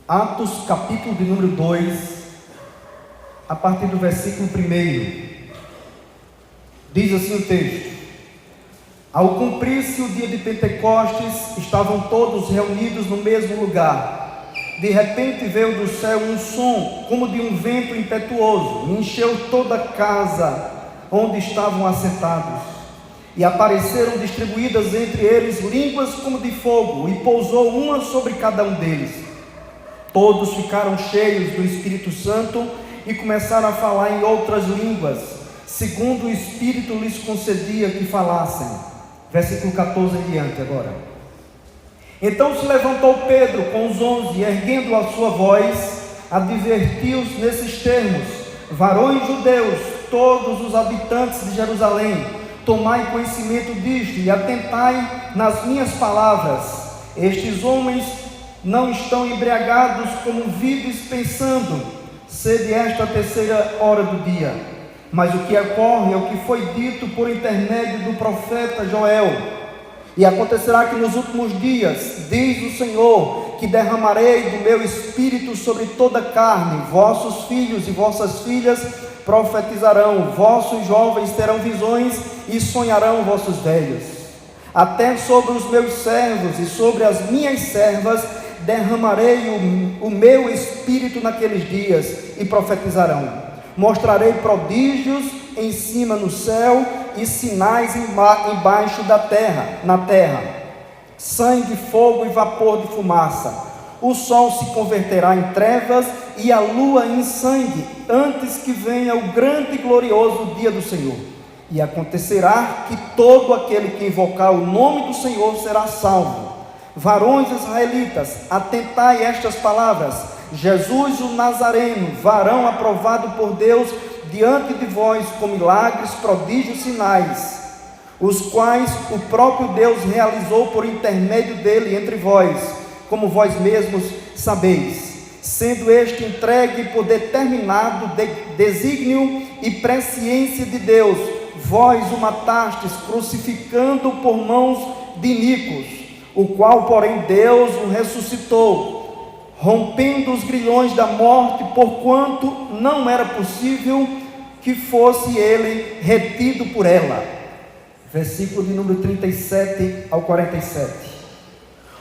Atos, capítulo de número 2, a partir do versículo 1. Diz assim o texto: Ao cumprir-se o dia de Pentecostes, estavam todos reunidos no mesmo lugar. De repente veio do céu um som, como de um vento impetuoso, e encheu toda a casa onde estavam assentados. E apareceram distribuídas entre eles línguas como de fogo, e pousou uma sobre cada um deles. Todos ficaram cheios do Espírito Santo e começaram a falar em outras línguas, segundo o Espírito lhes concedia que falassem. Versículo 14 em diante agora. Então se levantou Pedro com os 11, e erguendo a sua voz, advertiu-os nesses termos: Varões judeus, todos os habitantes de Jerusalém, tomai conhecimento disto e atentai nas minhas palavras. Estes homens não estão embriagados como vives pensando, sede esta a terceira hora do dia. Mas o que ocorre é o que foi dito por intermédio do profeta Joel. E acontecerá que nos últimos dias, diz o Senhor, que derramarei do meu espírito sobre toda a carne. Vossos filhos e vossas filhas profetizarão, vossos jovens terão visões e sonharão vossos velhos. Até sobre os meus servos e sobre as minhas servas derramarei o meu espírito naqueles dias, e profetizarão. Mostrarei prodígios em cima no céu e sinais embaixo da terra, na terra: sangue, fogo e vapor de fumaça. O sol se converterá em trevas e a lua em sangue, antes que venha o grande e glorioso dia do Senhor. E acontecerá que todo aquele que invocar o nome do Senhor será salvo. Varões israelitas, atentai estas palavras: Jesus o Nazareno, varão aprovado por Deus diante de vós com milagres, prodígios, sinais, os quais o próprio Deus realizou por intermédio dele entre vós, como vós mesmos sabeis, sendo este entregue por determinado desígnio e presciência de Deus. Vós o matastes, crucificando por mãos de iníquos, o qual, porém, Deus o ressuscitou, rompendo os grilhões da morte, porquanto não era possível que fosse ele retido por ela. Versículo de número 37 ao 47.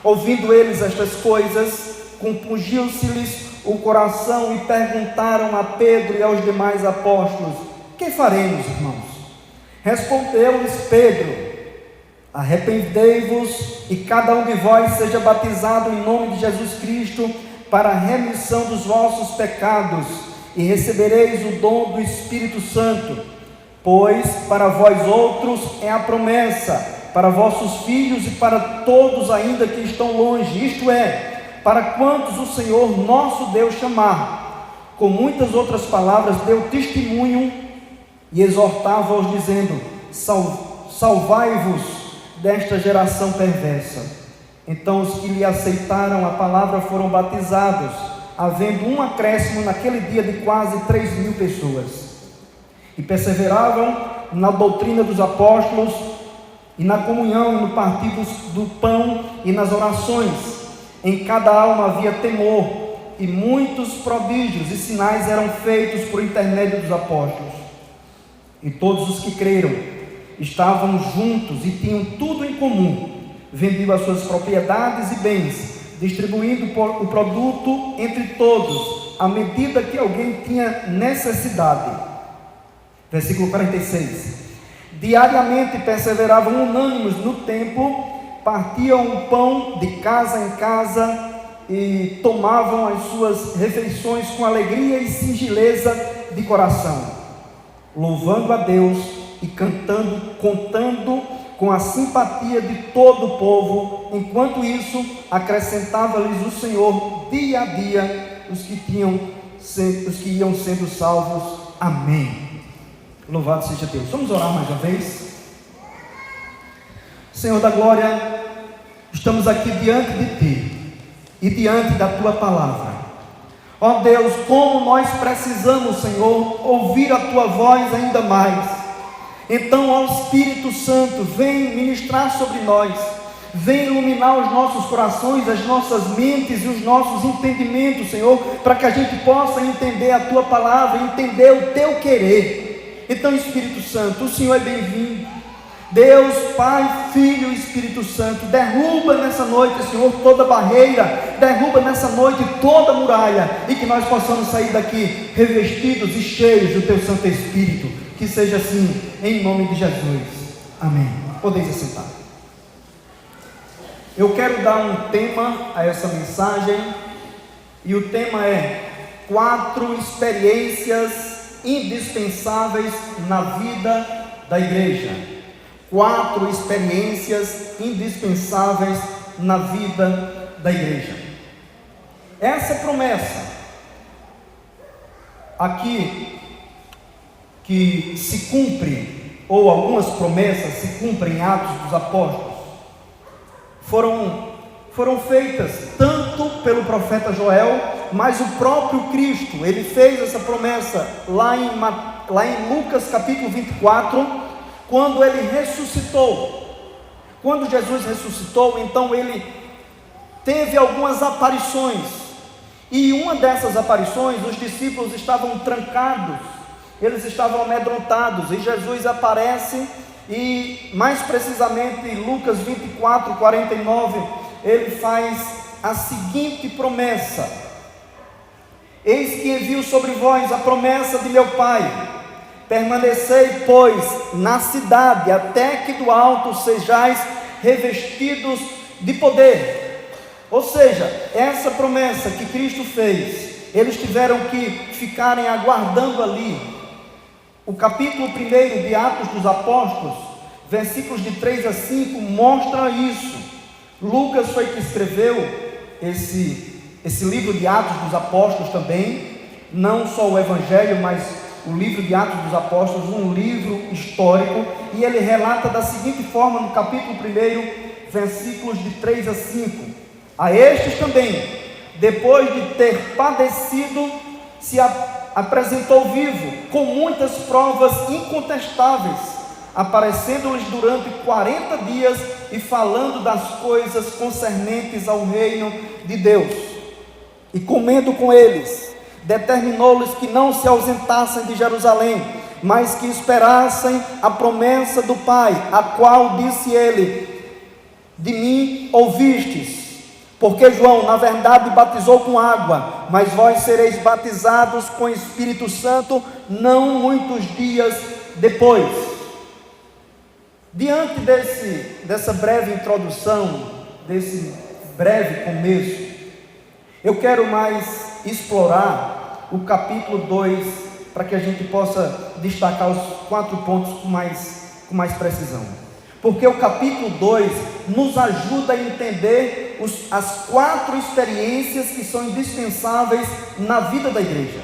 Ouvindo eles estas coisas, compungiu-se-lhes o coração e perguntaram a Pedro e aos demais apóstolos: Que faremos, irmãos? Respondeu-lhes Pedro: Arrependei-vos e cada um de vós seja batizado em nome de Jesus Cristo para a remissão dos vossos pecados, e recebereis o dom do Espírito Santo, pois para vós outros é a promessa, para vossos filhos e para todos ainda que estão longe, isto é, para quantos o Senhor nosso Deus chamar. Com muitas outras palavras deu testemunho e exortava-os dizendo: Salvai-vos desta geração perversa. Então os que lhe aceitaram a palavra foram batizados, havendo um acréscimo naquele dia de quase 3.000 pessoas. E perseveravam na doutrina dos apóstolos, e na comunhão, e no partir do pão, e nas orações. Em cada alma havia temor, e muitos prodígios e sinais eram feitos por intermédio dos apóstolos. E todos os que creram estavam juntos e tinham tudo em comum, vendiam as suas propriedades e bens, distribuindo o produto entre todos, à medida que alguém tinha necessidade. Versículo 46. Diariamente perseveravam unânimes no templo, partiam o pão de casa em casa e tomavam as suas refeições com alegria e singeleza de coração, louvando a Deus e contando com a simpatia de todo o povo. Enquanto isso, acrescentava-lhes o Senhor dia a dia os que iam sendo salvos. Amém. Louvado seja Deus. Vamos orar mais uma vez. Senhor da glória, estamos aqui diante de Ti e diante da Tua palavra. Ó Deus, como nós precisamos, Senhor, ouvir a Tua voz ainda mais. Então, ó Espírito Santo, vem ministrar sobre nós, Vem iluminar os nossos corações, as nossas mentes e os nossos entendimentos, Senhor, para que a gente possa entender a Tua palavra, entender o Teu querer. Então, Espírito Santo, o Senhor é bem-vindo. Deus, Pai, Filho e Espírito Santo, derruba nessa noite, Senhor, toda barreira, derruba nessa noite toda muralha, e que nós possamos sair daqui revestidos e cheios do Teu Santo Espírito. Que seja assim, em nome de Jesus. Amém. Podeis assentar. Eu quero dar um tema a essa mensagem, e o tema é 4 experiências indispensáveis na vida da igreja. 4 experiências indispensáveis na vida da igreja. Essa promessa aqui, que se cumpre, ou algumas promessas se cumprem em Atos dos Apóstolos, foram feitas tanto pelo profeta Joel, mas o próprio Cristo, ele fez essa promessa lá em Lucas capítulo 24, quando ele ressuscitou. Quando Jesus ressuscitou, então ele teve algumas aparições, e uma dessas aparições, os discípulos estavam trancados, eles estavam amedrontados, e Jesus aparece, e mais precisamente em Lucas 24, 49, ele faz a seguinte promessa: eis que envio sobre vós a promessa de meu Pai, permanecei, pois, na cidade, até que do alto sejais revestidos de poder. Ou seja, essa promessa que Cristo fez, eles tiveram que ficarem aguardando ali. O capítulo 1 de Atos dos Apóstolos, versículos de 3 a 5, mostra isso. Lucas foi que escreveu esse livro de Atos dos Apóstolos também, não só o Evangelho, mas o livro de Atos dos Apóstolos, um livro histórico, e ele relata da seguinte forma no capítulo 1, versículos de 3 a 5: a estes também, depois de ter padecido, se apresentou vivo, com muitas provas incontestáveis, aparecendo-lhes durante 40 dias e falando das coisas concernentes ao reino de Deus. E comendo com eles, determinou-lhes que não se ausentassem de Jerusalém, mas que esperassem a promessa do Pai, a qual disse ele: de mim ouvistes, porque João na verdade batizou com água, mas vós sereis batizados com o Espírito Santo não muitos dias depois. Diante dessa breve introdução, desse breve começo, eu quero mais explorar o capítulo 2, para que a gente possa destacar os 4 pontos com mais precisão. Porque o capítulo 2 nos ajuda a entender as 4 experiências que são indispensáveis na vida da igreja.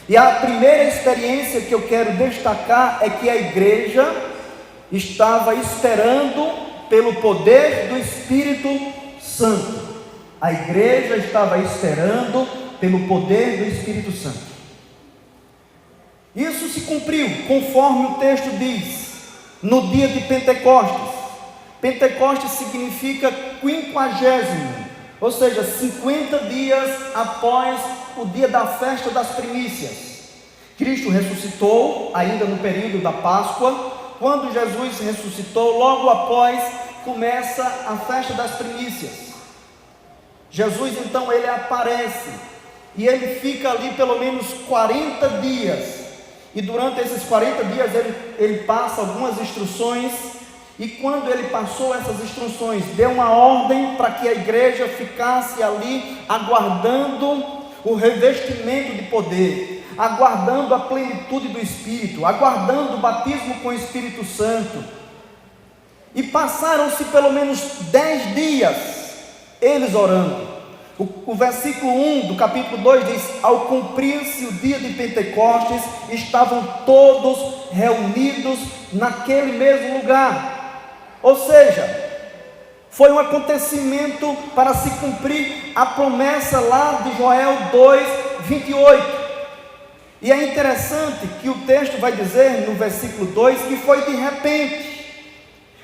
E a primeira experiência que eu quero destacar é que a igreja estava esperando pelo poder do Espírito Santo. A igreja estava esperando pelo poder do Espírito Santo. Isso se cumpriu, conforme o texto diz, no dia de Pentecostes. Pentecostes significa 50º, ou seja, 50 dias após o dia da festa das primícias. Cristo ressuscitou, ainda no período da Páscoa. Quando Jesus ressuscitou, logo após começa a festa das primícias. Jesus então ele aparece, e ele fica ali pelo menos 40 dias, e durante esses 40 dias ele passa algumas instruções, e quando ele passou essas instruções, deu uma ordem para que a igreja ficasse ali aguardando o revestimento de poder, aguardando a plenitude do Espírito, aguardando o batismo com o Espírito Santo. E passaram-se pelo menos 10 dias eles orando. O versículo 1 do capítulo 2 diz: ao cumprir-se o dia de Pentecostes, estavam todos reunidos naquele mesmo lugar. Ou seja, foi um acontecimento para se cumprir a promessa lá de Joel 2:28. E é interessante que o texto vai dizer no versículo 2 que foi de repente.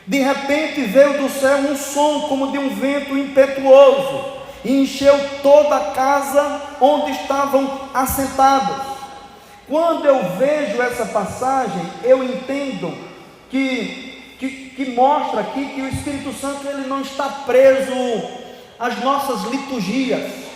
De repente veio do céu um som como de um vento impetuoso e encheu toda a casa onde estavam assentados. Quando eu vejo essa passagem, eu entendo que mostra aqui que o Espírito Santo ele não está preso às nossas liturgias.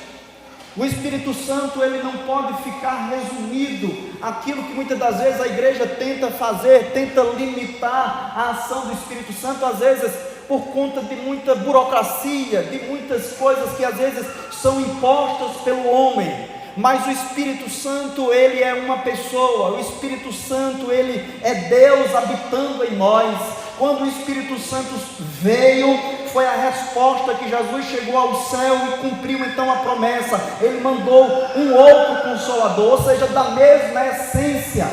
O Espírito Santo ele não pode ficar resumido aquilo que muitas das vezes a igreja tenta fazer, tenta limitar a ação do Espírito Santo, às vezes por conta de muita burocracia, de muitas coisas que às vezes são impostas pelo homem. Mas o Espírito Santo ele é uma pessoa, o Espírito Santo ele é Deus habitando em nós. Quando o Espírito Santo veio, foi a resposta que Jesus chegou ao céu e cumpriu então a promessa. Ele mandou um outro Consolador, ou seja, da mesma essência.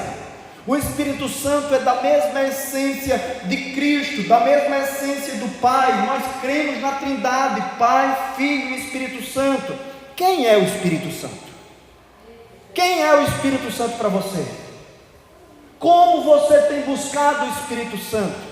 O Espírito Santo é da mesma essência de Cristo, da mesma essência do Pai. Nós cremos na Trindade, Pai, Filho e Espírito Santo. Quem é o Espírito Santo? Quem é o Espírito Santo para você? Como você tem buscado o Espírito Santo?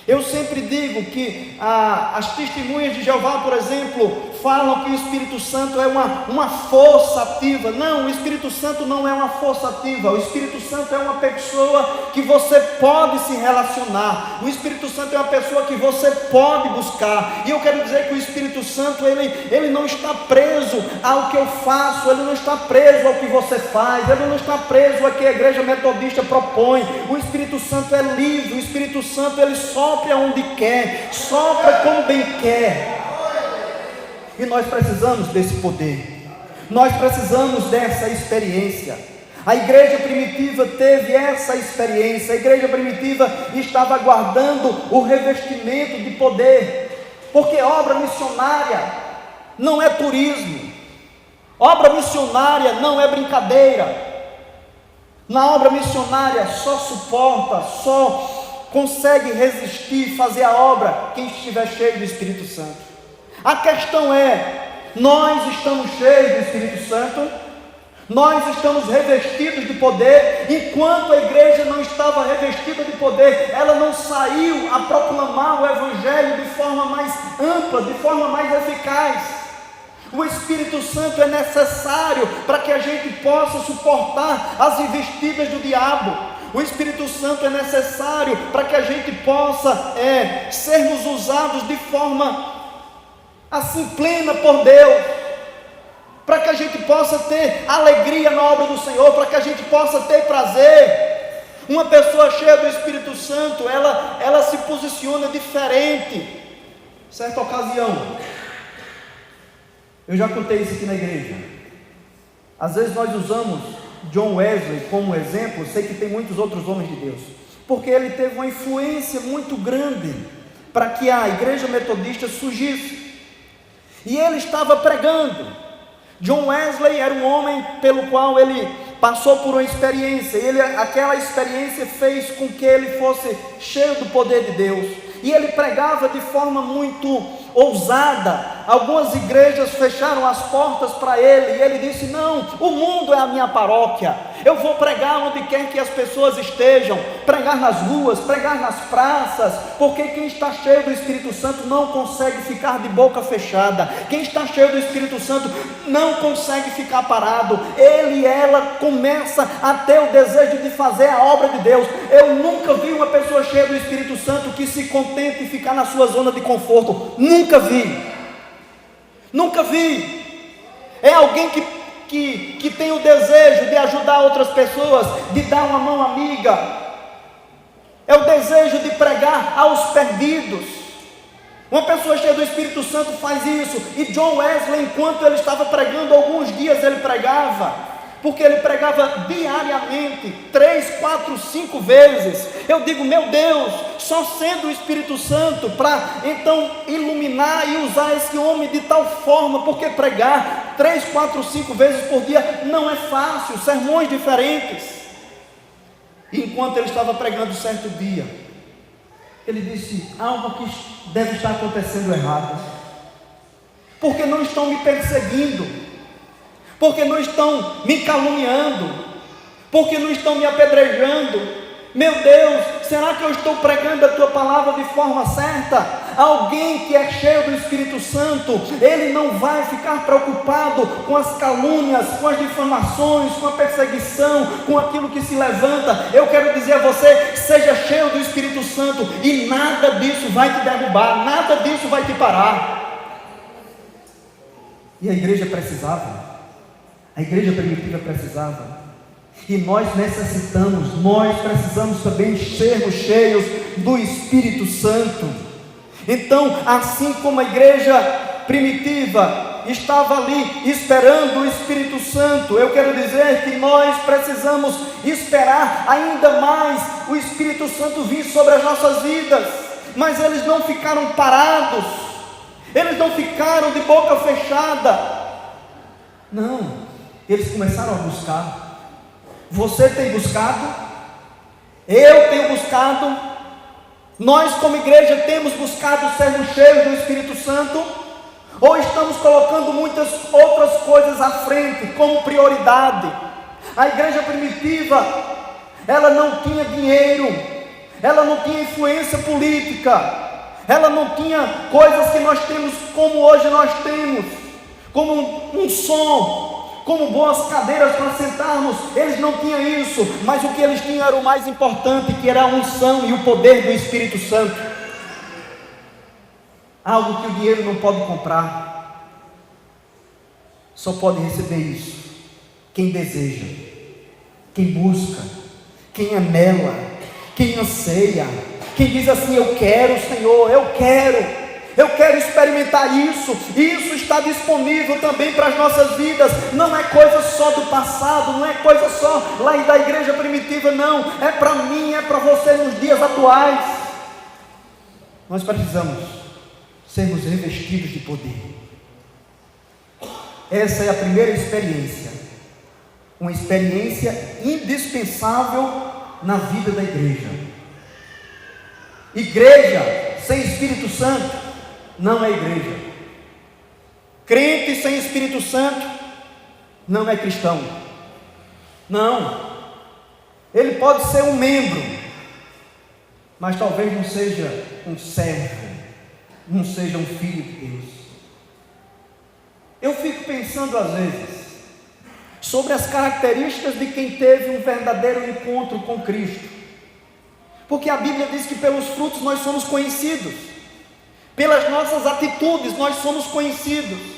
Eu sempre digo que as testemunhas de Jeová, por exemplo, falam que o Espírito Santo é uma força ativa. Não, o Espírito Santo não é uma força ativa. O Espírito Santo é uma pessoa que você pode se relacionar. O Espírito Santo é uma pessoa que você pode buscar. E eu quero dizer que o Espírito Santo ele não está preso ao que eu faço, ele não está preso ao que você faz, ele não está preso ao que a igreja metodista propõe. O Espírito Santo é livre, o Espírito Santo ele sopra onde quer, sopra como bem quer. E nós precisamos desse poder, nós precisamos dessa experiência. A igreja primitiva teve essa experiência. A igreja primitiva estava aguardando o revestimento de poder, porque obra missionária não é turismo, obra missionária não é brincadeira. Na obra missionária só suporta, só consegue resistir, fazer a obra quem estiver cheio do Espírito Santo. A questão é, nós estamos cheios do Espírito Santo? Nós estamos revestidos de poder? Enquanto a igreja não estava revestida de poder, ela não saiu a proclamar o Evangelho de forma mais ampla, de forma mais eficaz. O Espírito Santo é necessário para que a gente possa suportar as investidas do diabo. O Espírito Santo é necessário para que a gente possa sermos usados de forma assim plena por Deus, para que a gente possa ter alegria na obra do Senhor, para que a gente possa ter prazer. Uma pessoa cheia do Espírito Santo, ela se posiciona diferente. Certa ocasião, eu já contei isso aqui na igreja, às vezes nós usamos John Wesley como exemplo. Sei que tem muitos outros homens de Deus, porque ele teve uma influência muito grande para que a igreja metodista surgisse, e ele estava pregando. John Wesley era um homem pelo qual ele passou por uma experiência, aquela experiência fez com que ele fosse cheio do poder de Deus, e ele pregava de forma muito ousada. Algumas igrejas fecharam as portas para ele, e ele disse: não, o mundo é a minha paróquia, eu vou pregar onde quer que as pessoas estejam, pregar nas ruas, pregar nas praças, porque quem está cheio do Espírito Santo não consegue ficar de boca fechada, quem está cheio do Espírito Santo não consegue ficar parado, ele e ela começa a ter o desejo de fazer a obra de Deus. Eu nunca vi uma pessoa cheia do Espírito Santo que se contente em ficar na sua zona de conforto, nunca vi. Nunca vi. É alguém que tem o desejo de ajudar outras pessoas, de dar uma mão amiga, é o desejo de pregar aos perdidos. Uma pessoa cheia do Espírito Santo faz isso. E John Wesley, enquanto ele estava pregando, alguns dias ele pregava, porque ele pregava diariamente, 3, 4, 5 vezes. Eu digo, meu Deus, só sendo o Espírito Santo para então iluminar e usar esse homem de tal forma, porque pregar 3, 4, 5 vezes por dia não é fácil, sermões diferentes. E enquanto ele estava pregando certo dia, ele disse: algo que deve estar acontecendo errado, porque não estão me perseguindo, porque não estão me caluniando, porque não estão me apedrejando. Meu Deus, será que eu estou pregando a tua palavra de forma certa? Alguém que é cheio do Espírito Santo, ele não vai ficar preocupado com as calúnias, com as difamações, com a perseguição, com aquilo que se levanta. Eu quero dizer a você, seja cheio do Espírito Santo e nada disso vai te derrubar, nada disso vai te parar. E a igreja precisava, a igreja primitiva precisava, e nós precisamos também sermos cheios do Espírito Santo. Então, assim como a igreja primitiva estava ali esperando o Espírito Santo, eu quero dizer que nós precisamos esperar ainda mais o Espírito Santo vir sobre as nossas vidas. Mas eles não ficaram parados, eles não ficaram de boca fechada, não, eles começaram a buscar. Você tem buscado, eu tenho buscado, nós como igreja temos buscado sermos cheios do Espírito Santo, ou estamos colocando muitas outras coisas à frente como prioridade? A igreja primitiva, ela não tinha dinheiro, ela não tinha influência política, ela não tinha coisas que nós temos como hoje nós temos, como um som, como boas cadeiras para sentarmos. Eles não tinham isso, mas o que eles tinham era o mais importante, que era a unção e o poder do Espírito Santo, algo que o dinheiro não pode comprar. Só pode receber isso quem deseja, quem busca, quem anela, quem anseia, quem diz assim: eu quero, Senhor, eu quero experimentar isso. E isso está disponível também para as nossas vidas. Não é coisa só do passado, não é coisa só lá da igreja primitiva, não. É para mim, é para você nos dias atuais. Nós precisamos sermos revestidos de poder. Essa é a primeira experiência, uma experiência indispensável na vida da igreja. Igreja sem Espírito Santo não é igreja. Crente sem Espírito Santo não é cristão. Não. Ele pode ser um membro, mas talvez não seja um servo, não seja um filho de Deus. Eu fico pensando às vezes sobre as características de quem teve um verdadeiro encontro com Cristo, porque a Bíblia diz que pelos frutos nós somos conhecidos, pelas nossas atitudes nós somos conhecidos.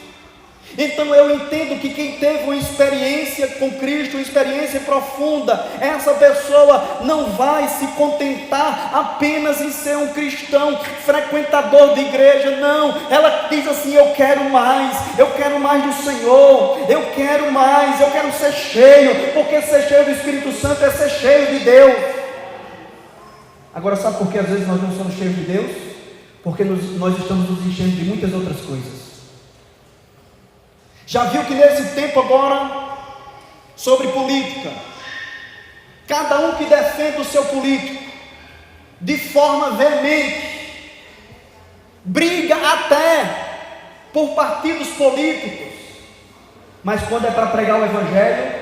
Então eu entendo que quem teve uma experiência com Cristo, uma experiência profunda, essa pessoa não vai se contentar apenas em ser um cristão, frequentador de igreja, não. Ela diz assim: eu quero mais do Senhor, eu quero mais, eu quero ser cheio, porque ser cheio do Espírito Santo é ser cheio de Deus. Agora, sabe por que às vezes nós não somos cheios de Deus? Porque nós estamos nos enchendo de muitas outras coisas. Já viu que nesse tempo agora, sobre política, cada um que defende o seu político de forma veemente, briga até por partidos políticos, mas quando é para pregar o Evangelho,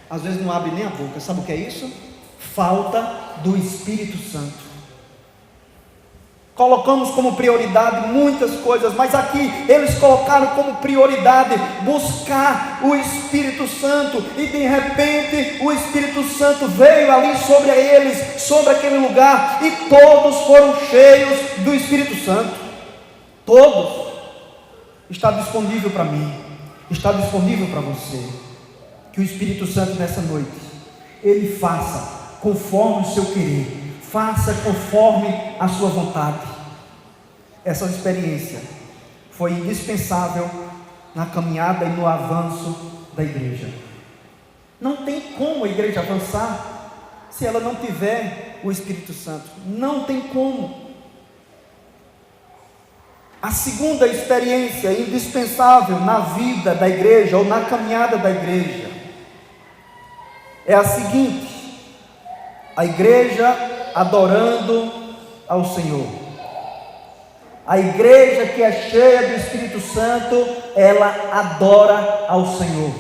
às vezes não abre nem a boca. Sabe o que é isso? Falta do Espírito Santo. Colocamos como prioridade muitas coisas, mas aqui eles colocaram como prioridade buscar o Espírito Santo, e de repente o Espírito Santo veio ali sobre eles, sobre aquele lugar, e todos foram cheios do Espírito Santo. Todos. Está disponível para mim, está disponível para você, que o Espírito Santo nessa noite, ele faça conforme o seu querer, faça conforme a sua vontade. Essa experiência foi indispensável na caminhada e no avanço da igreja. Não tem como a igreja avançar se ela não tiver o Espírito Santo. Não tem como. A segunda experiência indispensável na vida da igreja, ou na caminhada da igreja, é a seguinte: a igreja adorando ao Senhor. A igreja que é cheia do Espírito Santo, ela adora ao Senhor.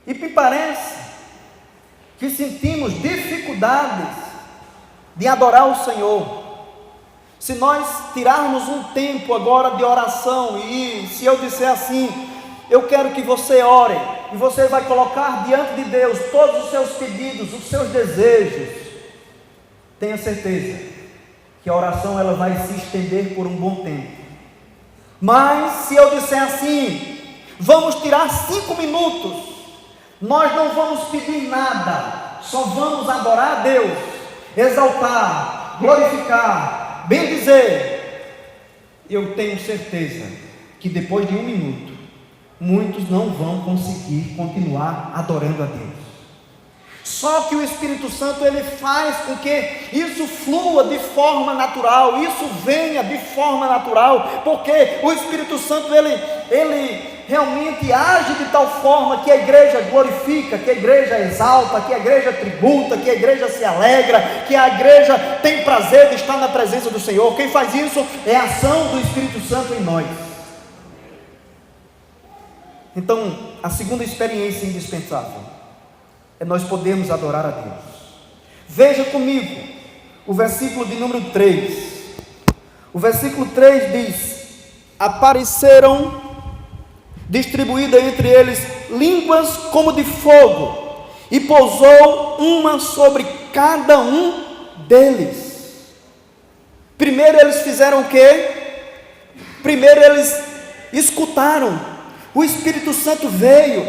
E me parece que sentimos dificuldades de adorar o Senhor, se nós tirarmos um tempo agora de oração, e se eu disser assim, eu quero que você ore, e você vai colocar diante de Deus todos os seus pedidos, os seus desejos, tenha certeza que a oração ela vai se estender por um bom tempo. Mas se eu disser assim, vamos tirar 5 minutos, nós não vamos pedir nada, só vamos adorar a Deus, exaltar, glorificar, bendizer, eu tenho certeza que depois de 1 minuto, muitos não vão conseguir continuar adorando a Deus. Só que o Espírito Santo ele faz com que isso flua de forma natural, isso venha de forma natural, porque o Espírito Santo ele realmente age de tal forma que a igreja glorifica, que a igreja exalta, que a igreja tributa, que a igreja se alegra, que a igreja tem prazer de estar na presença do Senhor. Quem faz isso é a ação do Espírito Santo em nós. Então, a segunda experiência indispensável é nós podermos adorar a Deus. Veja comigo o versículo de número 3. O versículo 3 diz: apareceram distribuídas entre eles línguas como de fogo, e pousou uma sobre cada um deles. Primeiro eles fizeram o quê? Primeiro eles escutaram. O Espírito Santo veio,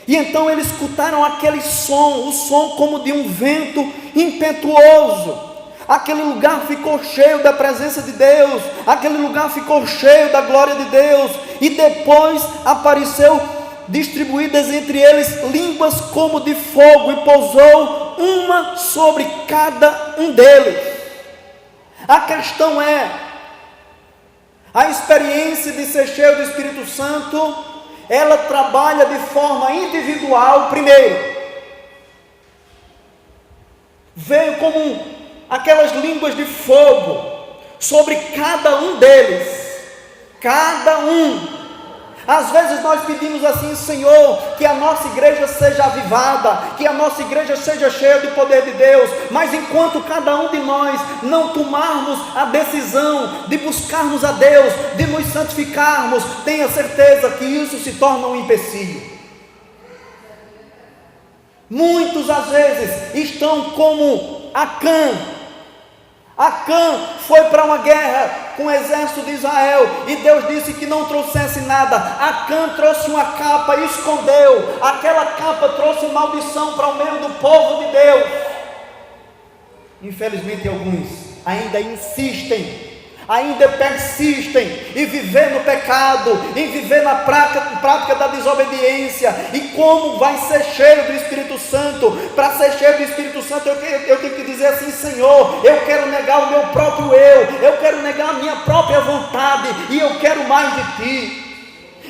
e então eles escutaram aquele som, o som como de um vento impetuoso. Aquele lugar ficou cheio da presença de Deus, aquele lugar ficou cheio da glória de Deus, e depois apareceu distribuídas entre eles línguas como de fogo, e pousou uma sobre cada um deles. A questão é, a experiência de ser cheio do Espírito Santo, ela trabalha de forma individual primeiro. Veio como aquelas línguas de fogo sobre cada um deles, cada um. Às vezes nós pedimos assim: Senhor, que a nossa igreja seja avivada, que a nossa igreja seja cheia do poder de Deus, mas enquanto cada um de nós não tomarmos a decisão de buscarmos a Deus, de nos santificarmos, tenha certeza que isso se torna um empecilho. Muitos às vezes estão como Acã. Acã foi para uma guerra com o exército de Israel, e Deus disse que não trouxesse nada. Acã trouxe uma capa e escondeu. Aquela capa trouxe maldição para o meio do povo de Deus. Infelizmente alguns ainda insistem, ainda persistem em viver no pecado, em viver na prática da desobediência. E como vai ser cheio do Espírito Santo? Para ser cheio do Espírito Santo eu tenho que dizer assim: Senhor, eu quero negar o meu próprio eu quero negar a minha própria vontade, e eu quero mais de Ti.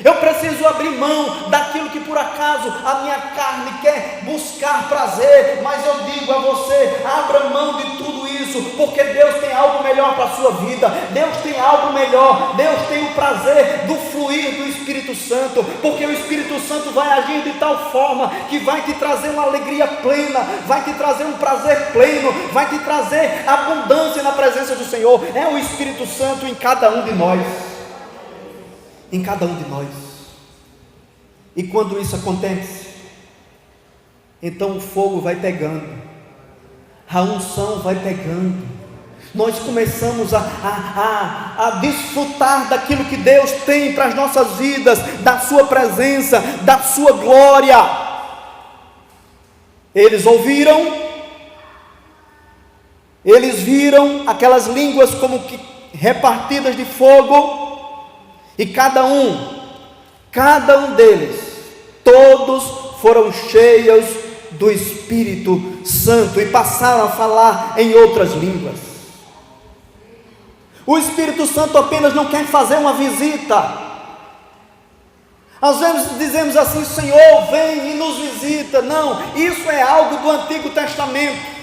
Eu preciso abrir mão daquilo que por acaso a minha carne quer buscar prazer, mas eu digo a você: abra mão de tudo isso, porque Deus tem algo melhor para a sua vida. Deus tem algo melhor. Deus tem o prazer do fluir do Espírito Santo, porque o Espírito Santo vai agir de tal forma que vai te trazer uma alegria plena, vai te trazer um prazer pleno, vai te trazer abundância na presença do Senhor. É o Espírito Santo em cada um de nós. Em cada um de nós. E quando isso acontece, então o fogo vai pegando, a unção vai pegando, nós começamos a desfrutar daquilo que Deus tem para as nossas vidas, da sua presença, da sua glória. Eles ouviram, eles viram aquelas línguas como que repartidas de fogo, e cada um deles, todos foram cheios do Espírito Santo e passaram a falar em outras línguas. O Espírito Santo apenas não quer fazer uma visita. Às vezes dizemos assim: Senhor, vem e nos visita. Não, isso é algo do Antigo Testamento.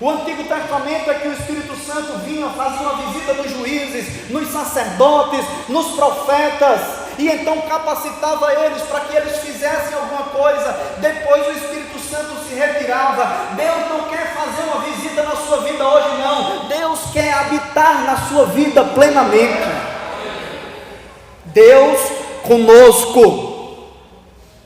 O Antigo Testamento é que o Espírito Santo vinha fazer uma visita nos juízes, nos sacerdotes, nos profetas. e então capacitava eles para que eles fizessem alguma coisa. Depois o Espírito Santo se retirava. Deus não quer fazer uma visita na sua vida hoje, não. Deus quer habitar na sua vida plenamente. Deus conosco.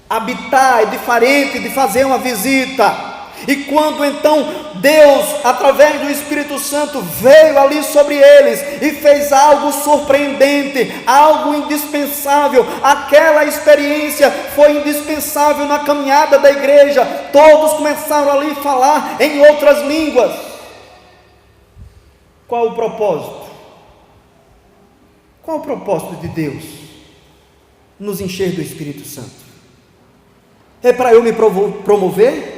Habitar é diferente de fazer uma visita. E quando então Deus, através do Espírito Santo, veio ali sobre eles e fez algo surpreendente, algo indispensável, aquela experiência foi indispensável na caminhada da igreja. Todos começaram ali a falar em outras línguas. Qual o propósito? Qual o propósito de Deus nos encher do Espírito Santo? É para eu me promover?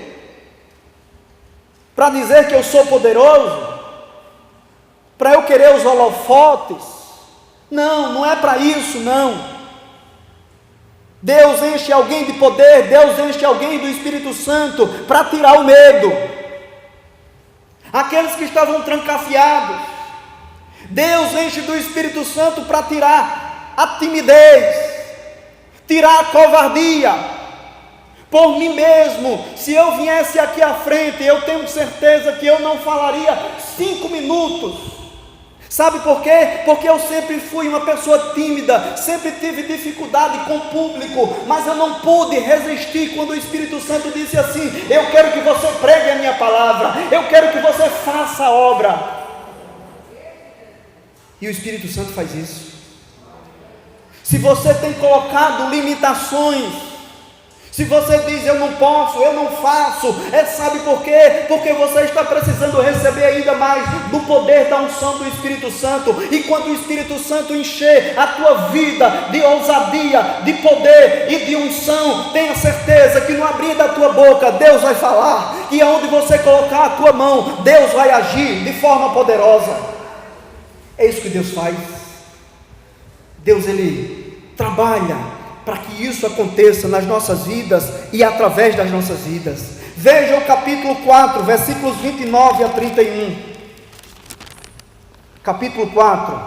Para dizer que eu sou poderoso? Para eu querer os holofotes? Não, não é para isso, não. Deus enche alguém de poder, Deus enche alguém do Espírito Santo para tirar o medo. Aqueles que estavam trancafiados, Deus enche do Espírito Santo para tirar a timidez, tirar a covardia. Por mim mesmo, se eu viesse aqui à frente, eu tenho certeza que eu não falaria 5 minutos. Sabe por quê? Porque eu sempre fui uma pessoa tímida, sempre tive dificuldade com o público, mas eu não pude resistir quando o Espírito Santo disse assim: eu quero que você pregue a minha palavra, eu quero que você faça a obra. E o Espírito Santo faz isso. Se você tem colocado limitações, se você diz eu não posso, eu não faço, sabe por quê? Porque você está precisando receber ainda mais do poder da unção do Espírito Santo. E quando o Espírito Santo encher a tua vida de ousadia, de poder e de unção, tenha certeza que no abrir da tua boca Deus vai falar, e aonde você colocar a tua mão, Deus vai agir de forma poderosa. É isso que Deus faz. Deus, Ele trabalha para que isso aconteça nas nossas vidas e através das nossas vidas. Veja o capítulo 4, versículos 29 a 31. Capítulo 4,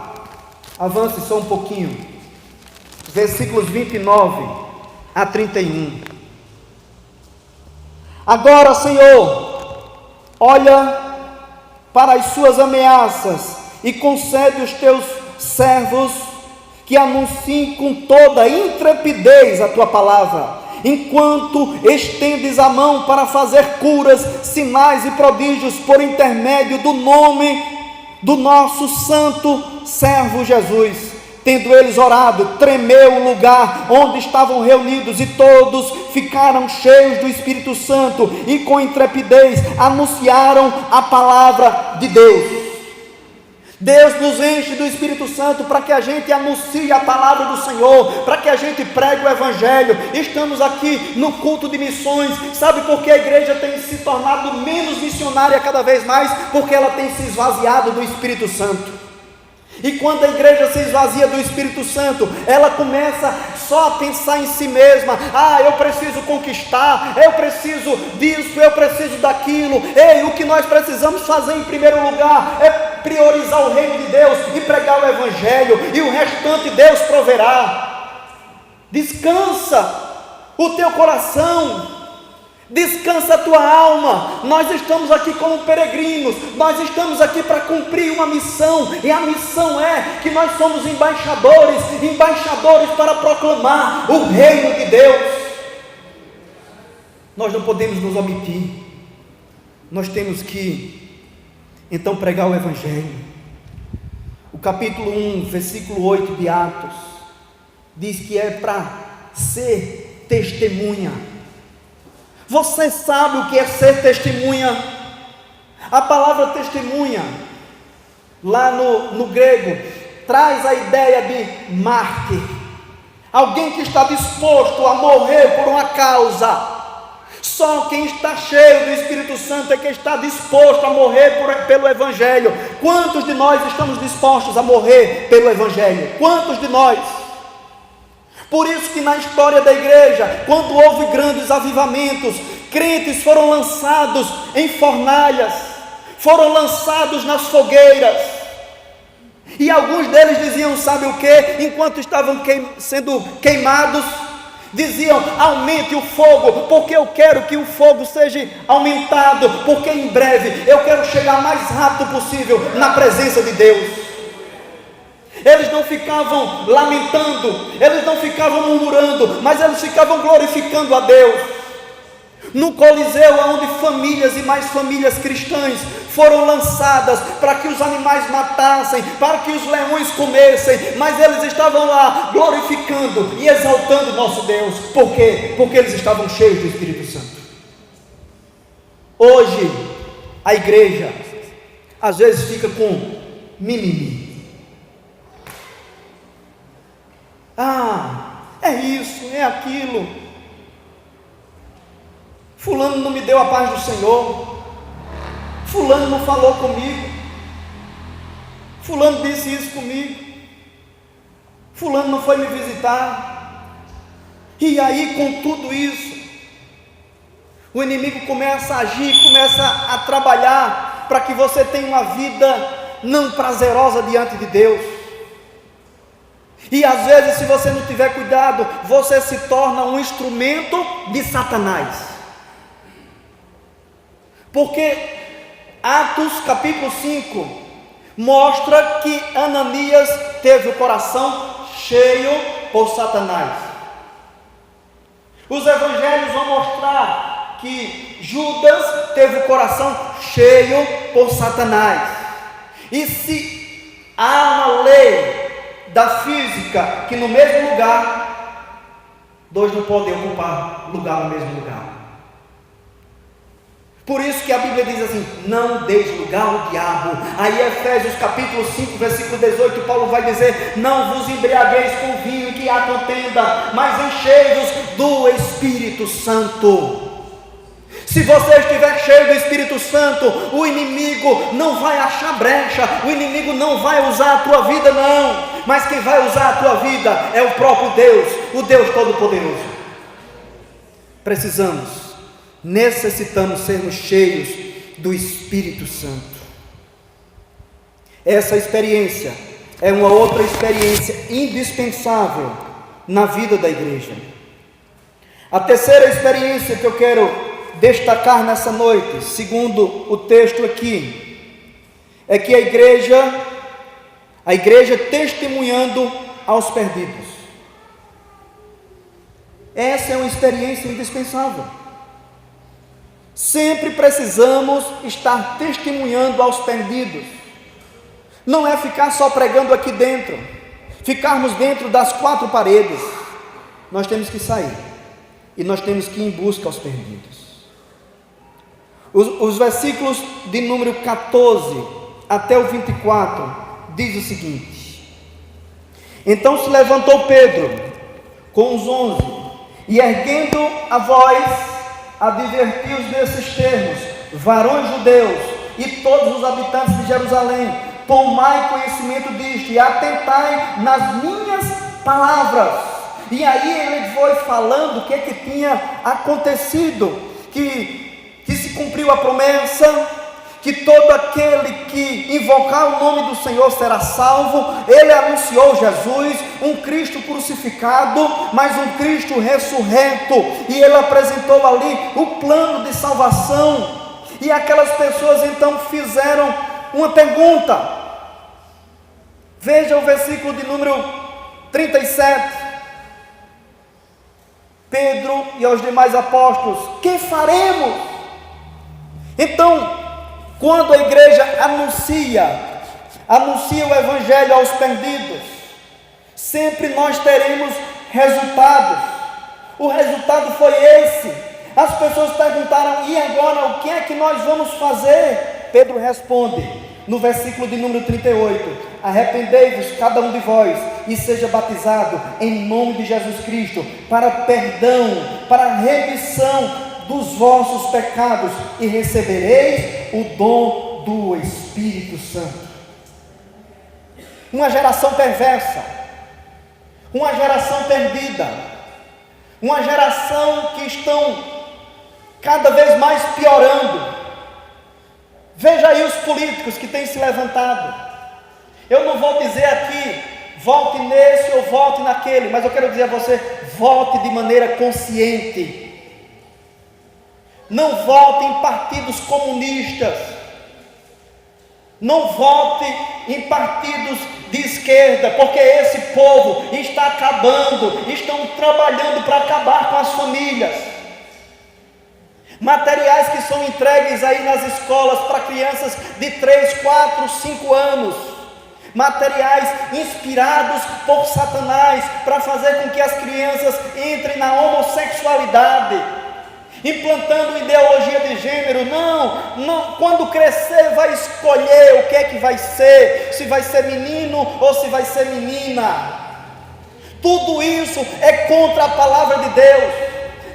avance só um pouquinho, versículos 29 a 31. Agora, Senhor, olha para as suas ameaças e concede os teus servos que anunciem com toda intrepidez a tua palavra, enquanto estendes a mão para fazer curas, sinais e prodígios por intermédio do nome do nosso santo servo Jesus. Tendo eles orado, tremeu o lugar onde estavam reunidos, e todos ficaram cheios do Espírito Santo e com intrepidez anunciaram a palavra de Deus. Deus nos enche do Espírito Santo para que a gente anuncie a palavra do Senhor, para que a gente pregue o Evangelho. Estamos aqui no culto de missões. Sabe por que a igreja tem se tornado menos missionária cada vez mais? Porque ela tem se esvaziado do Espírito Santo. E quando a igreja se esvazia do Espírito Santo, ela começa só a pensar em si mesma. Eu preciso conquistar, eu preciso disso, eu preciso daquilo. Ei, o que nós precisamos fazer em primeiro lugar é priorizar o reino de Deus e pregar o Evangelho, e o restante Deus proverá. Descansa o teu coração, descansa a tua alma. Nós estamos aqui como peregrinos, nós estamos aqui para cumprir uma missão, e a missão é que nós somos embaixadores para proclamar o reino de Deus. Nós não podemos nos omitir, nós temos que então pregar o Evangelho. O capítulo 1, versículo 8 de Atos, diz que é para ser testemunha. Você sabe o que é ser testemunha? A palavra testemunha, lá no grego, traz a ideia de mártir, alguém que está disposto a morrer por uma causa. Só quem está cheio do Espírito Santo é que está disposto a morrer pelo Evangelho. Quantos de nós estamos dispostos a morrer pelo Evangelho? Quantos de nós? Por isso que na história da igreja, quando houve grandes avivamentos, crentes foram lançados em fornalhas, foram lançados nas fogueiras. E alguns deles diziam, sabe o que? Enquanto estavam sendo queimados, diziam: aumente o fogo, porque eu quero que o fogo seja aumentado, porque em breve eu quero chegar o mais rápido possível na presença de Deus. Eles não ficavam lamentando, eles não ficavam murmurando, mas eles ficavam glorificando a Deus. No Coliseu, onde famílias e mais famílias cristãs foram lançadas para que os animais matassem, para que os leões comessem, mas eles estavam lá glorificando e exaltando nosso Deus. Por quê? Porque eles estavam cheios do Espírito Santo. Hoje, a igreja às vezes fica com mimimi. É isso, é aquilo. Fulano não me deu a paz do Senhor. Fulano não falou comigo. Fulano disse isso comigo. Fulano não foi me visitar. E aí, com tudo isso, o inimigo começa a agir, começa a trabalhar para que você tenha uma vida não prazerosa diante de Deus. E às vezes, se você não tiver cuidado, você se torna um instrumento de Satanás. Porque Atos capítulo 5 mostra que Ananias teve o coração cheio por Satanás. Os evangelhos vão mostrar que Judas teve o coração cheio por Satanás. E se há uma lei da física que no mesmo lugar, dois não podem ocupar lugar no mesmo lugar. Por isso que a Bíblia diz assim: não deis lugar ao diabo. Aí Efésios capítulo 5 versículo 18, Paulo vai dizer: não vos embriagueis com vinho em que há contenda, mas enchei-vos do Espírito Santo. Se você estiver cheio do Espírito Santo, o inimigo não vai achar brecha, o inimigo não vai usar a tua vida, não, mas quem vai usar a tua vida é o próprio Deus, o Deus Todo-Poderoso. Necessitamos sermos cheios do Espírito Santo. Essa experiência é uma outra experiência indispensável na vida da igreja. A terceira experiência que eu quero destacar nessa noite, segundo o texto aqui, é que a igreja testemunhando aos perdidos. Essa é uma experiência indispensável. Sempre precisamos estar testemunhando aos perdidos. Não é ficar só pregando aqui dentro, ficarmos dentro das quatro paredes. Nós temos que sair e nós temos que ir em busca aos perdidos. Os versículos de número 14 até o 24 diz o seguinte: então se levantou Pedro com os 11 e erguendo a voz advertiu-os nesses termos: varões judeus e todos os habitantes de Jerusalém, tomai conhecimento disto e atentai nas minhas palavras. E aí ele foi falando o que tinha acontecido, que se cumpriu a promessa, que todo aquele que invocar o nome do Senhor será salvo. Ele anunciou Jesus, um Cristo crucificado, mas um Cristo ressurreto, e ele apresentou ali o plano de salvação. E aquelas pessoas então fizeram uma pergunta. Veja o versículo de número 37. Pedro e aos demais apóstolos: que faremos? Então, quando a igreja anuncia o evangelho aos perdidos, sempre nós teremos resultados. O resultado foi esse. As pessoas perguntaram: e agora, o que é que nós vamos fazer? Pedro responde no versículo de número 38: arrependei-vos cada um de vós e seja batizado em nome de Jesus Cristo para perdão, para remissão dos vossos pecados, e recebereis o dom do Espírito Santo. Uma geração perversa, uma geração perdida, uma geração que estão cada vez mais piorando. Veja aí os políticos que têm se levantado. Eu não vou dizer aqui, volte nesse ou volte naquele, mas eu quero dizer a você, volte de maneira consciente. Não vote em partidos comunistas. Não vote em partidos de esquerda, porque esse povo está acabando, estão trabalhando para acabar com as famílias. Materiais que são entregues aí nas escolas para crianças de 3, 4, 5 anos. Materiais inspirados por Satanás para fazer com que as crianças entrem na homossexualidade, implantando ideologia de gênero. Não, quando crescer vai escolher o que é que vai ser, se vai ser menino ou se vai ser menina. Tudo isso é contra a palavra de Deus.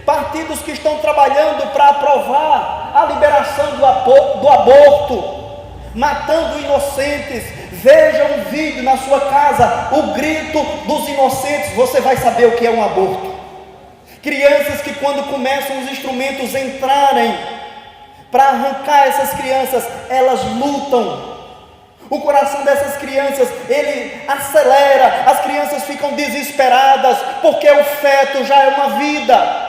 Partidos que estão trabalhando para aprovar a liberação do aborto, matando inocentes. Veja um vídeo na sua casa, o grito dos inocentes, você vai saber o que é um aborto. Crianças que quando começam os instrumentos entrarem para arrancar essas crianças, elas lutam. O coração dessas crianças, ele acelera, as crianças ficam desesperadas, porque o feto já é uma vida,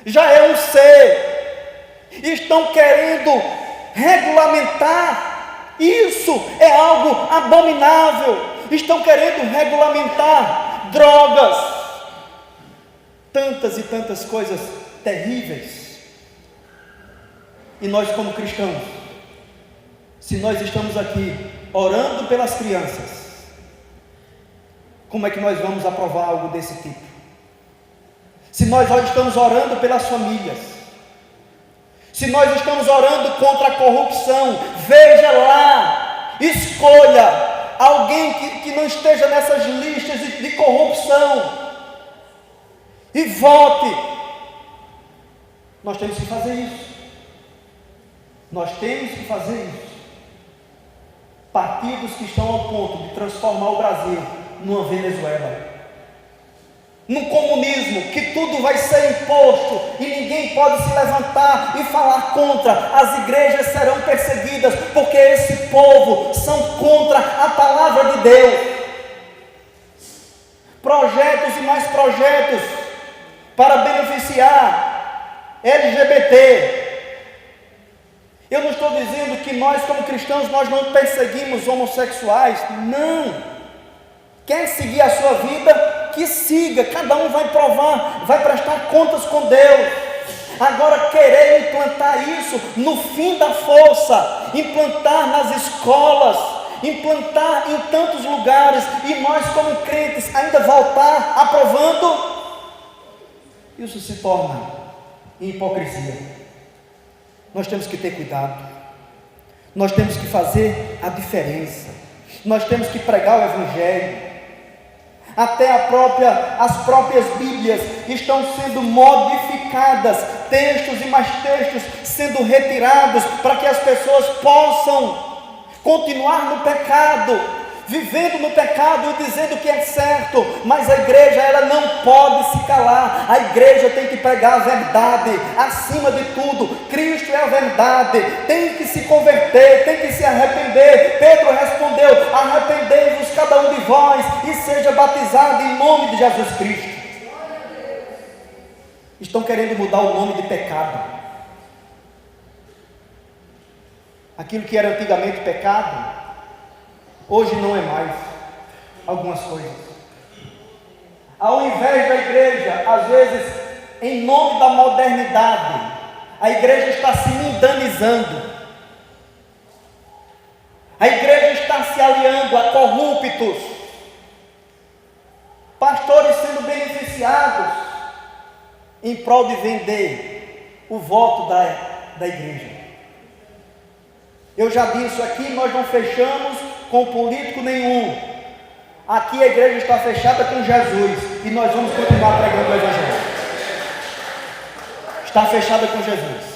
já é um ser. Estão querendo regulamentar. Isso é algo abominável. Estão querendo regulamentar drogas, tantas e tantas coisas terríveis. E nós, como cristãos, se nós estamos aqui orando pelas crianças, como é que nós vamos aprovar algo desse tipo? Se nós estamos orando pelas famílias, se nós estamos orando contra a corrupção, veja lá, escolha alguém que não esteja nessas listas de corrupção e vote. Nós temos que fazer isso. Nós temos que fazer isso. Partidos que estão ao ponto de transformar o Brasil numa Venezuela, num comunismo, que tudo vai ser imposto e ninguém pode se levantar e falar contra. As igrejas serão perseguidas, porque esse povo são contra a palavra de Deus. Projetos e mais projetos para beneficiar LGBT. Eu não estou dizendo que nós, como cristãos, nós não perseguimos homossexuais. Não. Quer seguir a sua vida? Que siga, cada um vai provar, vai prestar contas com Deus. Agora, querer implantar isso no fim da força, implantar nas escolas, implantar em tantos lugares, e nós como crentes ainda voltar aprovando, isso se torna hipocrisia. Nós temos que ter cuidado, nós temos que fazer a diferença, nós temos que pregar o Evangelho. Até as próprias Bíblias estão sendo modificadas, textos e mais textos sendo retirados, para que as pessoas possam continuar no pecado, vivendo no pecado e dizendo que é certo. Mas a igreja, ela não pode se calar. A igreja tem que pregar a verdade acima de tudo. Cristo é a verdade. Tem que se converter, tem que se arrepender. Pedro respondeu: arrependei-vos cada um de vós e seja batizado em nome de Jesus Cristo. Estão querendo mudar o nome de pecado. Aquilo que era antigamente pecado, hoje não é mais algumas coisas. Ao invés da igreja, às vezes, em nome da modernidade, a igreja está se mundanizando. A igreja está se aliando a corruptos, pastores sendo beneficiados em prol de vender o voto da igreja. Eu já disse aqui, nós não fechamos com político nenhum. Aqui a igreja está fechada com Jesus, e nós vamos continuar pregando o Evangelho. Está fechada com Jesus.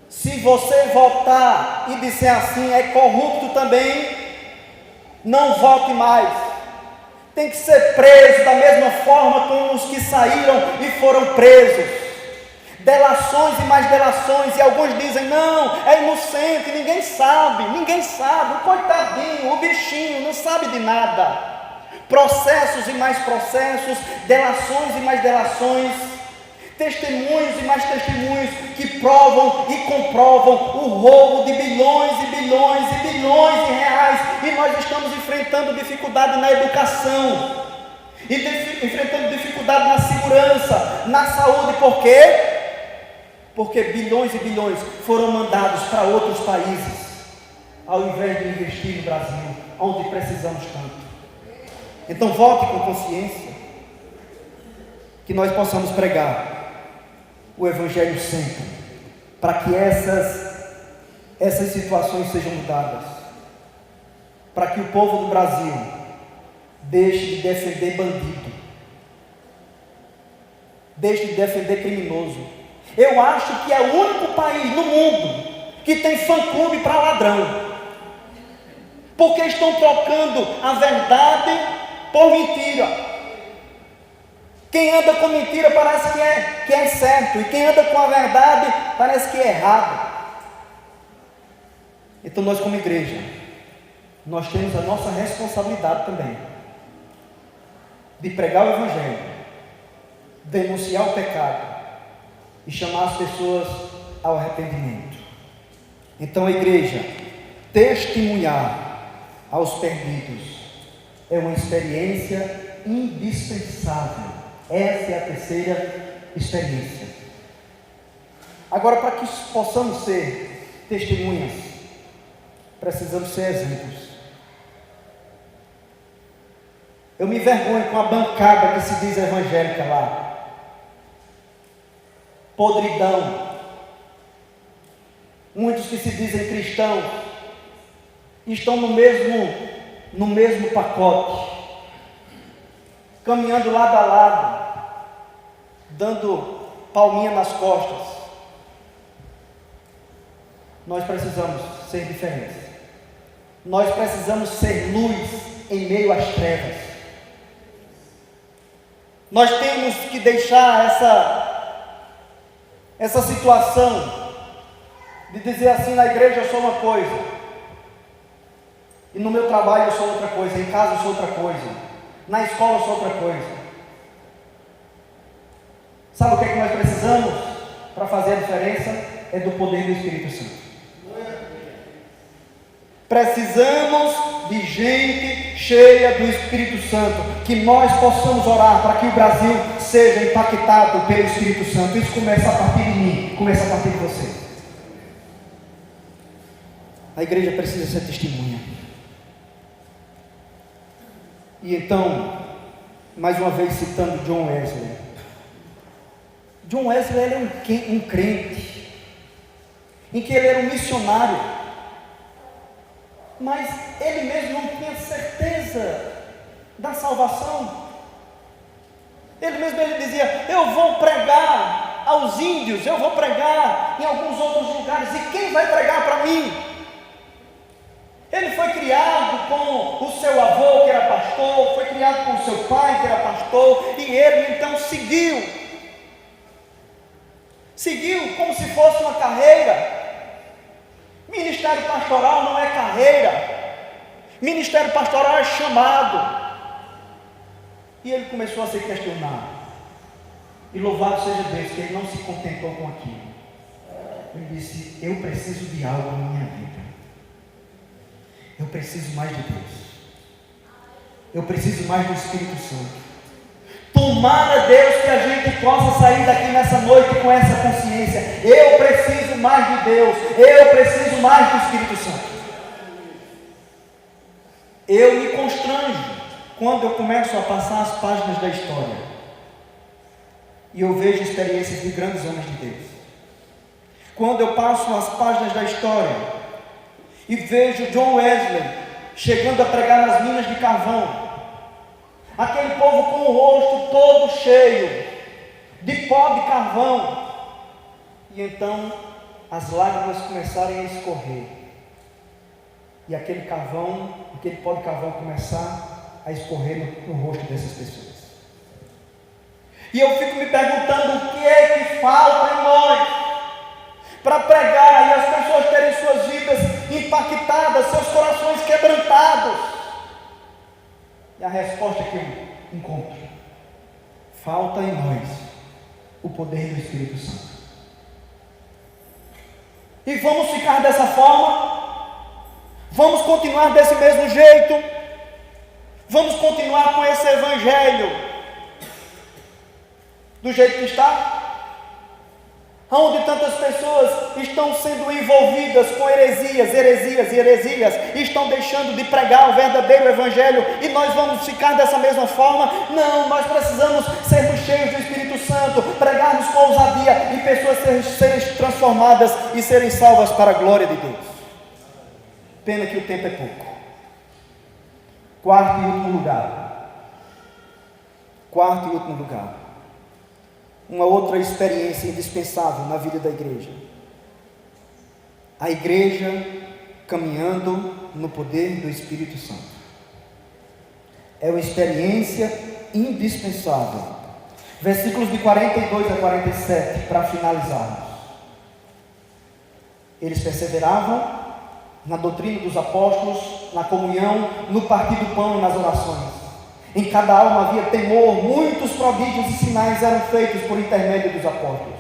Se você votar e disser assim, é corrupto também, não vote mais. Tem que ser preso da mesma forma como os que saíram e foram presos. delações e mais delações, e alguns dizem, não, é inocente, ninguém sabe, o coitadinho, o bichinho, não sabe de nada. Processos e mais processos, delações e mais delações, testemunhos e mais testemunhos, que provam e comprovam o roubo de bilhões e bilhões e bilhões de reais, e nós estamos enfrentando dificuldade na educação, e enfrentando dificuldade na segurança, na saúde. Por quê? Porque bilhões e bilhões foram mandados para outros países, ao invés de investir no Brasil, onde precisamos tanto. Então volte com consciência, que nós possamos pregar o Evangelho sempre, para que essas situações sejam mudadas, para que o povo do Brasil deixe de defender bandido, deixe de defender criminoso. Eu acho que é o único país no mundo que tem fã-clube para ladrão, porque estão trocando a verdade por mentira. Quem anda com mentira parece que é certo, e quem anda com a verdade parece que é errado. Então nós, como igreja, nós temos a nossa responsabilidade também, de pregar o Evangelho, denunciar o pecado e chamar as pessoas ao arrependimento. Então a igreja, testemunhar aos perdidos, é uma experiência indispensável. Essa é a terceira experiência. Agora, para que possamos ser testemunhas, precisamos ser exemplos. Eu me envergonho com a bancada que se diz evangélica lá. Podridão. Muitos que se dizem cristãos estão no mesmo pacote, caminhando lado a lado, dando palminha nas costas. Nós precisamos ser diferentes. Nós precisamos ser luz em meio às trevas. Nós temos que deixar essa situação de dizer assim, na igreja eu sou uma coisa, e no meu trabalho eu sou outra coisa, em casa eu sou outra coisa, na escola eu sou outra coisa. Sabe o que é que nós precisamos para fazer a diferença? É do poder do Espírito Santo. Precisamos de gente cheia do Espírito Santo, que nós possamos orar para que o Brasil seja impactado pelo Espírito Santo. Isso começa a partir de mim, começa a partir de você. A igreja precisa ser testemunha. E então, mais uma vez citando John Wesley. John Wesley era um crente, em que ele era um missionário, mas ele mesmo não tinha certeza da salvação. Ele dizia, eu vou pregar aos índios, eu vou pregar em alguns outros lugares, e quem vai pregar para mim? Ele foi criado com o seu avô, que era pastor, foi criado com o seu pai, que era pastor, e ele então seguiu como se fosse uma carreira. Ministério pastoral não é carreira, ministério pastoral é chamado. E ele começou a se questionar, e louvado seja Deus que ele não se contentou com aquilo. Ele disse, eu preciso de algo na minha vida, eu preciso mais de Deus, eu preciso mais do Espírito Santo. Tomara, Deus, que a gente possa sair daqui nessa noite com essa consciência. Eu preciso mais de Deus, eu preciso mais do Espírito Santo. Eu me constranjo quando eu começo a passar as páginas da história e eu vejo experiências de grandes homens de Deus. Quando eu passo as páginas da história e vejo John Wesley chegando a pregar nas minas de carvão, aquele povo com o rosto todo cheio de pó de carvão, e então as lágrimas começarem a escorrer, e aquele pó de carvão começar a escorrer no rosto dessas pessoas. E eu fico me perguntando o que é que falta em nós para pregar e as pessoas terem suas vidas impactadas, seus corações quebrantados. E a resposta que eu encontro: falta em nós o poder do Espírito Santo. E vamos ficar dessa forma? Vamos continuar desse mesmo jeito? Vamos continuar com esse evangelho do jeito que está? Onde tantas pessoas estão sendo envolvidas com heresias, estão deixando de pregar o verdadeiro evangelho, e nós vamos ficar dessa mesma forma? Não, nós precisamos sermos cheios do Espírito Santo, pregarmos com ousadia e pessoas serem transformadas e serem salvas para a glória de Deus. Pena que o tempo é pouco. Quarto e último lugar, uma outra experiência indispensável na vida da igreja. A igreja caminhando no poder do Espírito Santo. É uma experiência indispensável. Versículos de 42 a 47, para finalizarmos. Eles perseveravam na doutrina dos apóstolos, na comunhão, no partir do pão e nas orações. Em cada alma havia temor, muitos prodígios e sinais eram feitos por intermédio dos apóstolos.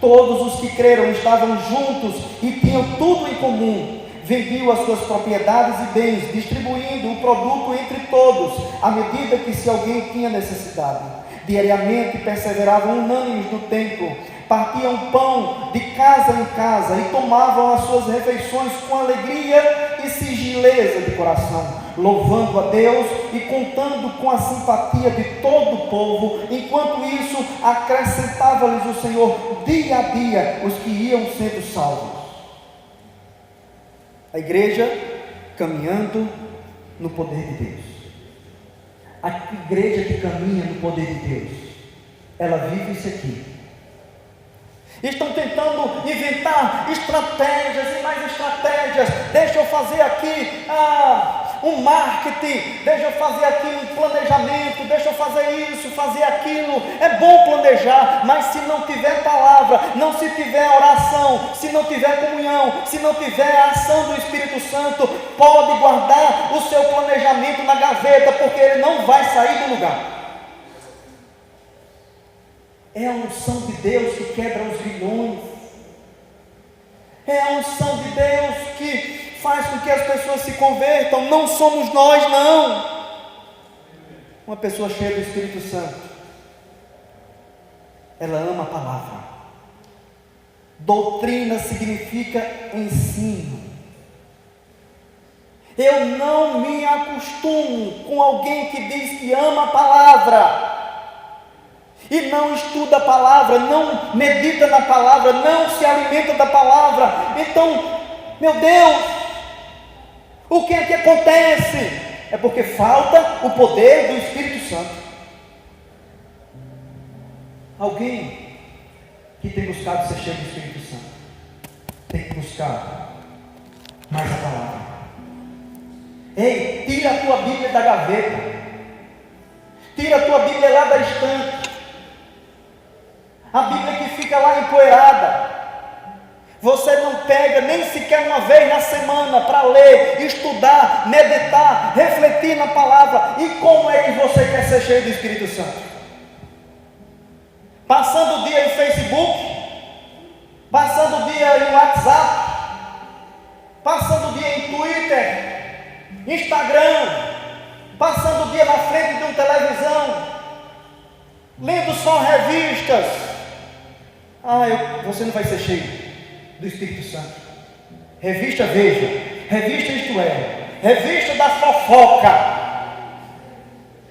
Todos os que creram estavam juntos e tinham tudo em comum. Vendiam as suas propriedades e bens, distribuindo o produto entre todos, à medida que se alguém tinha necessidade. Diariamente perseveravam unânimes no templo, partiam pão de casa em casa e tomavam as suas refeições com alegria e sigileza de coração, louvando a Deus e contando com a simpatia de todo o povo. Enquanto isso, acrescentava-lhes o Senhor dia a dia os que iam sendo salvos. A igreja caminhando no poder de Deus. A igreja que caminha no poder de Deus, ela vive isso aqui. Estão tentando inventar estratégias e mais estratégias. Deixa eu fazer aqui um marketing, deixa eu fazer aqui um planejamento, deixa eu fazer isso, fazer aquilo. É bom planejar, mas se não tiver palavra, não se tiver oração, se não tiver comunhão, se não tiver a ação do Espírito Santo, pode guardar o seu planejamento na gaveta, porque ele não vai sair do lugar. É a unção de Deus que quebra os grilhões. É a unção de Deus que faz com que as pessoas se convertam. Não somos nós, não. Uma pessoa cheia do Espírito Santo, ela ama a palavra. Doutrina significa ensino. Eu não me acostumo com alguém que diz que ama a palavra e não estuda a palavra, não medita na palavra, não se alimenta da palavra. Então, meu Deus, o que é que acontece? É porque falta o poder do Espírito Santo. Alguém que tem buscado ser cheio do Espírito Santo tem que buscar mais a palavra. Ei, tira a tua Bíblia da gaveta, tira a tua Bíblia lá da estante, a Bíblia que fica lá empoeirada. Você não pega nem sequer uma vez na semana para ler, estudar, meditar, refletir na palavra. E como é que você quer ser cheio do Espírito Santo? Passando o dia em Facebook, passando o dia em WhatsApp, passando o dia em Twitter, Instagram, passando o dia na frente de uma televisão, lendo só revistas. Você não vai ser cheio do Espírito Santo. Revista Veja, revista Isto É, revista da fofoca,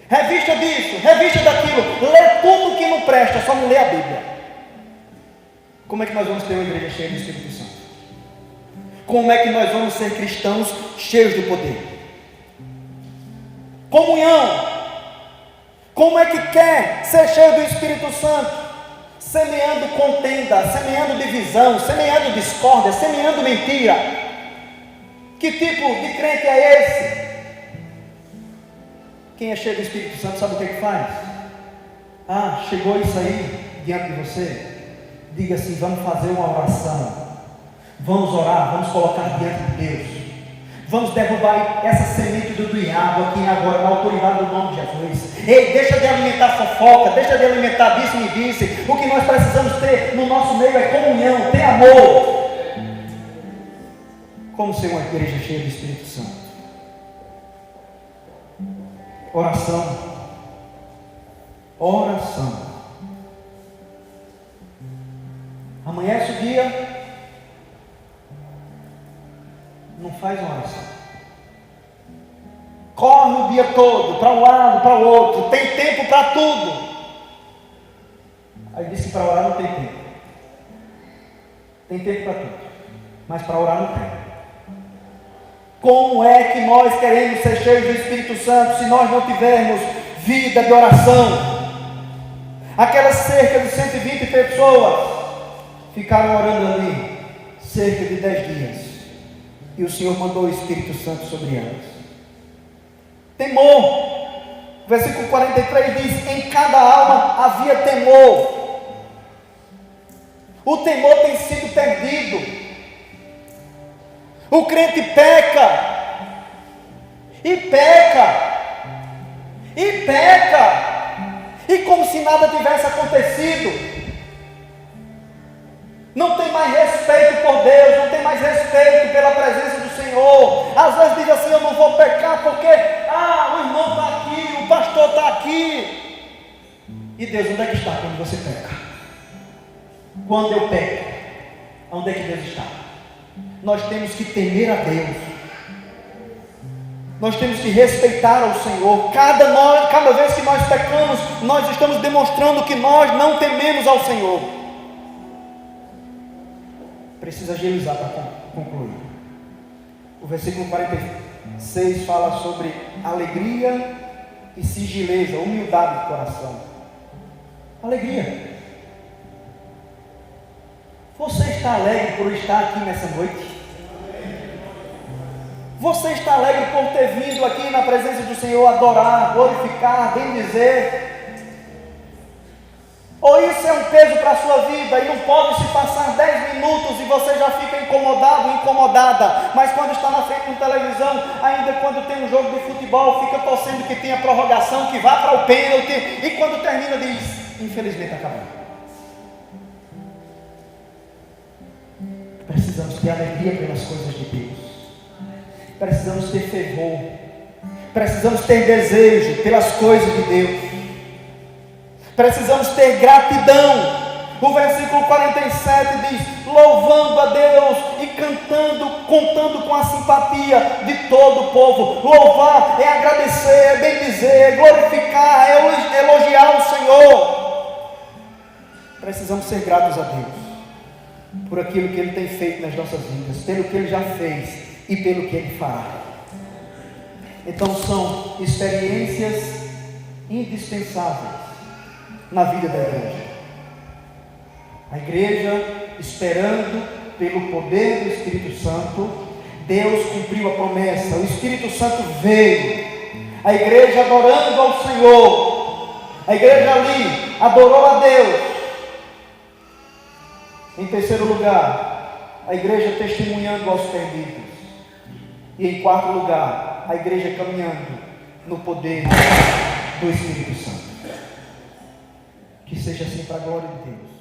revista disso, revista daquilo, lê tudo que não presta, só não lê a Bíblia. Como é que nós vamos ter uma igreja cheia do Espírito Santo? Como é que nós vamos ser cristãos cheios do poder? Comunhão. Como é que quer ser cheio do Espírito Santo? Semeando contenda, semeando divisão, semeando discórdia, semeando mentira. Que tipo de crente é esse? Quem é cheio do Espírito Santo sabe o que faz? Ah, chegou isso aí diante de você? Diga assim: vamos fazer uma oração. Vamos orar, vamos colocar diante de Deus. Vamos derrubar essa semente do diabo aqui agora, na autoridade do nome de Jesus. Ei, deixa de alimentar fofoca, deixa de alimentar disse-me disse. O que nós precisamos ter no nosso meio é comunhão, ter amor. Como ser uma igreja cheia do Espírito Santo? Oração. Oração. Amanhece o dia, não faz uma oração. Corre o dia todo, para um lado, para o outro, tem tempo para tudo. Aí disse que para orar não tem tempo. Tem tempo para tudo, mas para orar não tem. Como é que nós queremos ser cheios do Espírito Santo se nós não tivermos vida de oração? Aquelas cerca de 120 pessoas ficaram orando ali cerca de 10 dias. E o Senhor mandou o Espírito Santo sobre elas. Temor. Versículo 43 diz: em cada alma havia temor. O temor tem sido perdido. O crente peca. E peca. E peca. E como se nada tivesse acontecido. Não tem mais respeito por Deus, não tem mais respeito pela presença do Senhor. Às vezes diz assim: eu não vou pecar porque o irmão está aqui, o pastor está aqui. E Deus, onde é que está quando você peca? Quando eu peco, onde é que Deus está? Nós temos que temer a Deus. Nós temos que respeitar ao Senhor. Cada vez que nós pecamos, nós estamos demonstrando que nós não tememos ao Senhor. Precisa agilizar para concluir. O versículo 46 fala sobre alegria e sigileza, humildade de coração. Alegria. Você está alegre por estar aqui nessa noite? Você está alegre por ter vindo aqui na presença do Senhor adorar, glorificar, bendizer? Ou isso é um peso para a sua vida e não pode se passar 10 minutos e você já fica incomodado, incomodada, mas quando está na frente de televisão, ainda quando tem um jogo de futebol, fica torcendo que tenha prorrogação, que vá para o pênalti, e quando termina diz: infelizmente acabou. Precisamos ter alegria pelas coisas de Deus, precisamos ter fervor, precisamos ter desejo pelas coisas de Deus. Precisamos ter gratidão. O versículo 47 diz: louvando a Deus e cantando, contando com a simpatia de todo o povo. Louvar é agradecer, é bendizer, é glorificar, é elogiar o Senhor. Precisamos ser gratos a Deus por aquilo que Ele tem feito nas nossas vidas, pelo que Ele já fez e pelo que Ele fará. Então são experiências indispensáveis na vida da igreja. A igreja esperando pelo poder do Espírito Santo. Deus cumpriu a promessa, o Espírito Santo veio. A igreja adorando ao Senhor. A igreja ali adorou a Deus. Em terceiro lugar, a igreja testemunhando aos perdidos. E em quarto lugar, a igreja caminhando no poder do Espírito Santo. Que seja assim para a glória de Deus.